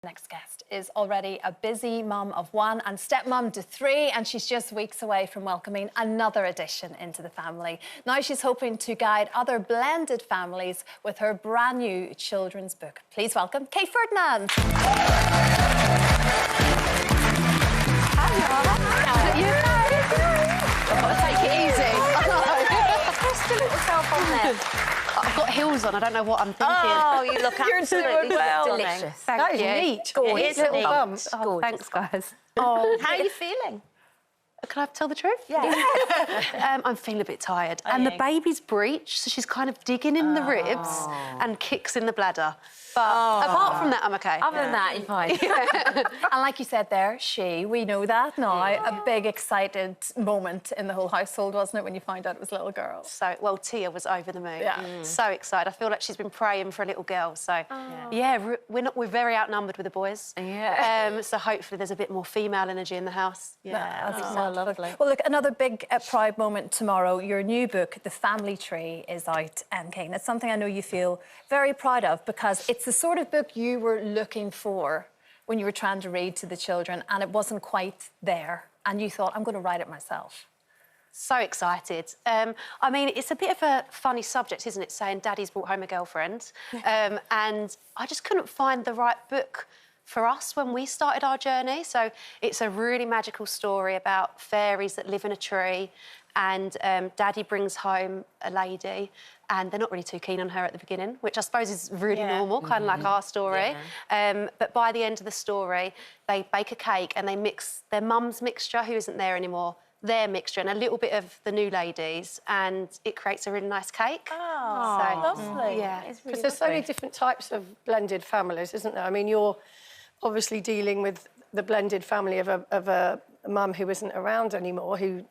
Next guest is already a busy mum of one and stepmom to three, and she's just weeks away from welcoming another addition into the family. Now she's hoping to guide other blended families with her brand new children's book. Please welcome Kate Ferdinand. Take it easy. Press the little self on there. I've got heels on. I don't know what I'm thinking. Oh, you look absolutely delicious. Thank you. Neat. Gorgeous. Little bumps. Oh, thanks, guys. Oh, how are you feeling? Can I tell the truth? Yeah. I'm feeling a bit tired. And the baby's breech, so she's kind of digging in the ribs and kicks in the bladder. But apart from that, I'm OK. Other than that, you're fine. And like you said there, we know that now. A big, excited moment in the whole household, wasn't it, when you found out it was a little girl? So, well, Tia was over the moon. Yeah. So excited. I feel like she's been praying for a little girl. So, yeah, we're very outnumbered with the boys. Yeah. So hopefully there's a bit more female energy in the house. Yeah, that's so lovely. Well, look, another big proud moment tomorrow. Your new book, The Family Tree, is out, Kate. It's something I know you feel very proud of because it's the sort of book you were looking for when you were trying to read to the children and it wasn't quite there and you thought, I'm going to write it myself. So excited. I mean, it's a bit of a funny subject, isn't it, saying Daddy's brought home a girlfriend. And I just couldn't find the right book for us when we started our journey. So it's a really magical story about fairies that live in a tree and Daddy brings home a lady and they're not really too keen on her at the beginning, which I suppose is really normal, kind of like our story. But by the end of the story, they bake a cake and they mix their mum's mixture, who isn't there anymore, their mixture and a little bit of the new ladies, and it creates a really nice cake. Oh, so, lovely. Yeah. Because there's so many different types of blended families, isn't there? I mean, you're obviously dealing with the blended family of a mum who isn't around anymore, who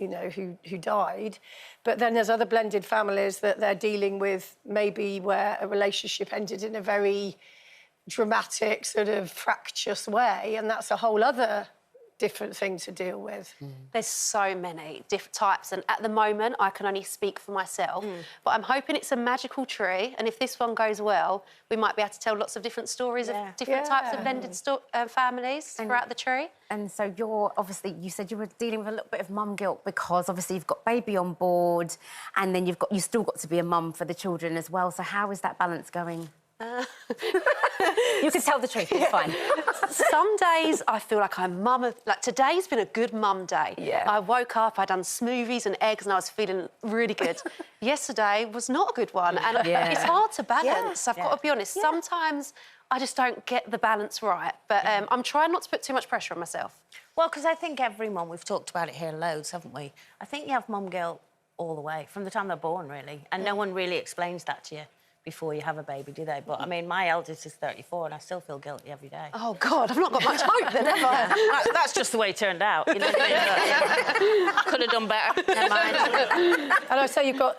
died. But then there's other blended families that they're dealing with, maybe where a relationship ended in a very dramatic, sort of fractious way, and that's a whole other different thing to deal with. There's so many different types, and at the moment I can only speak for myself, but I'm hoping it's a magical tree, and if this one goes well, we might be able to tell lots of different stories of different types of blended families throughout the tree. And so you're obviously, you said you were dealing with a little bit of mum guilt because obviously you've got baby on board and then you still got to be a mum for the children as well. So how is that balance going? You can tell the truth, it's fine. Some days I feel like I'm mum of... Like, today's been a good mum day. Yeah. I woke up, I'd done smoothies and eggs and I was feeling really good. Yesterday was not a good one, and it's hard to balance, I've got to be honest. Sometimes I just don't get the balance right, but I'm trying not to put too much pressure on myself. Well, because I think every mum, we've talked about it here loads, haven't we? I think you have mum guilt all the way, from the time they're born, really, and no one really explains that to you before you have a baby, do they? But, I mean, my eldest is 34 and I still feel guilty every day. Oh, God, I've not got much hope then, have I? That's just the way it turned out, you know what I mean? Could have done better. Never mind. And I say you've got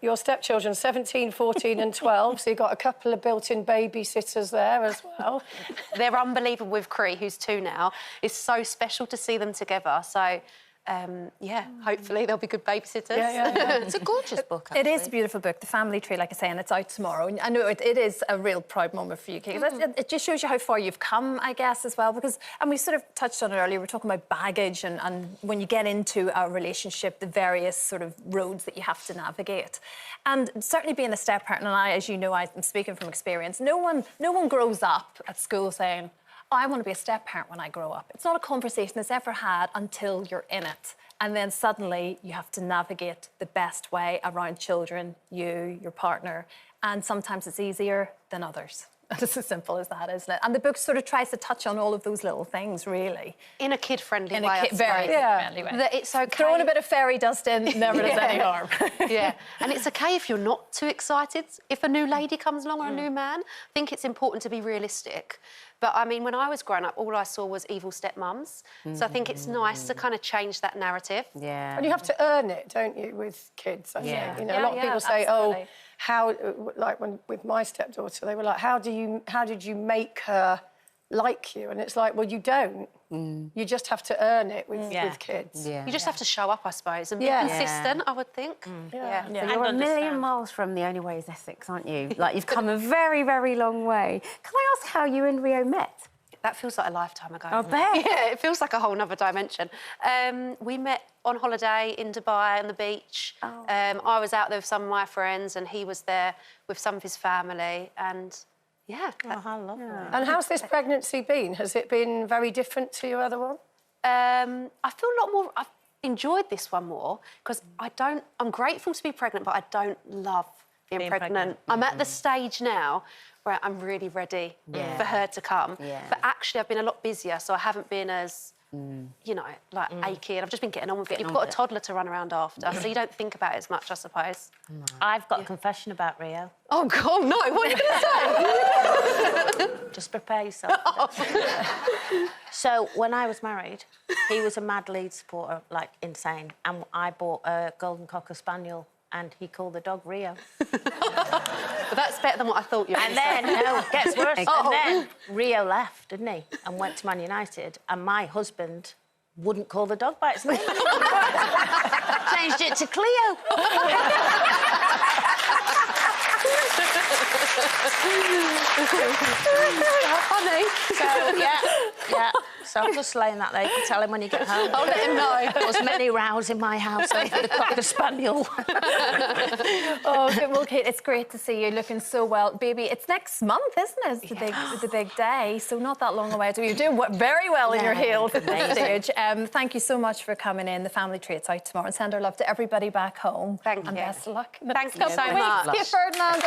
your stepchildren, 17, 14 and 12, so you've got a couple of built-in babysitters there as well. They're unbelievable with Cree, who's 2 now. It's so special to see them together, so... yeah, hopefully they'll be good babysitters. It's a gorgeous book, actually. It is a beautiful book, The Family Tree, like I say, and it's out tomorrow. And I know it is a real proud moment for you, Kate. It just shows you how far you've come, I guess, as well, because... And we sort of touched on it earlier, we're talking about baggage and when you get into a relationship, the various sort of roads that you have to navigate. And certainly being a step-parent, and as you know, I'm speaking from experience, no one grows up at school saying, I want to be a step-parent when I grow up. It's not a conversation that's ever had until you're in it. And then suddenly you have to navigate the best way around children, you, your partner, and sometimes it's easier than others. It's as simple as that, isn't it? And the book sort of tries to touch on all of those little things, really. In a kid-friendly way, very kid-friendly way. That it's OK... Throwing a bit of fairy dust in never does any harm. And it's OK if you're not too excited. If a new lady comes along or a new man, I think it's important to be realistic. But, I mean, when I was growing up, all I saw was evil stepmums. So I think it's nice to kind of change that narrative. Yeah. And you have to earn it, don't you, with kids, I think. You know, a lot of people say, absolutely. oh, how... Like, with my stepdaughter, they were like, how did you make her like you? And it's like, well, you don't. You just have to earn it with kids. You just have to show up, I suppose, and be consistent, I would think. So you're a million miles from The Only Way is Essex, aren't you? Like, you've come a very, very long way. Can I ask how you and Rio met? That feels like a lifetime ago. I bet. Yeah, it feels like a whole nother dimension. We met on holiday in Dubai on the beach. Oh. I was out there with some of my friends and he was there with some of his family and yeah. Oh, how lovely. And how's this pregnancy been? Has it been very different to your other one? I feel a lot more... I've enjoyed this one more because I'm grateful to be pregnant, but I don't love being pregnant. I'm at the stage now where I'm really ready for her to come. Yeah. But actually, I've been a lot busier, so I haven't been as, you know, like achy. And I've just been getting on with it. You've got a toddler to run around after, so you don't think about it as much, I suppose. I've got a confession about Rio. Oh, God, no. What are you going to say? Just prepare yourself. So when I was married, he was a mad Leeds supporter, like insane. And I bought a golden cocker spaniel and he called the dog Rio. But that's better than what I thought you were And going to then, say. no, it gets worse. And then Rio left, didn't he? And went to Man United. And my husband wouldn't call the dog by its name. Changed it to Cleo. Funny. So, yeah. So I'm just laying that there. You can tell him when you get home. I'll let him know. There was many rows in my house over the cocker spaniel. Oh, good. Well, Kate, it's great to see you looking so well. Baby, it's next month, isn't it? It's the big day, so not that long away. You're doing very well in your heels at this stage. Thank you so much for coming in. The family treat's out tomorrow. And send our love to everybody back home. Thank and you. best of luck. Thank you so much. Kate Ferdinand.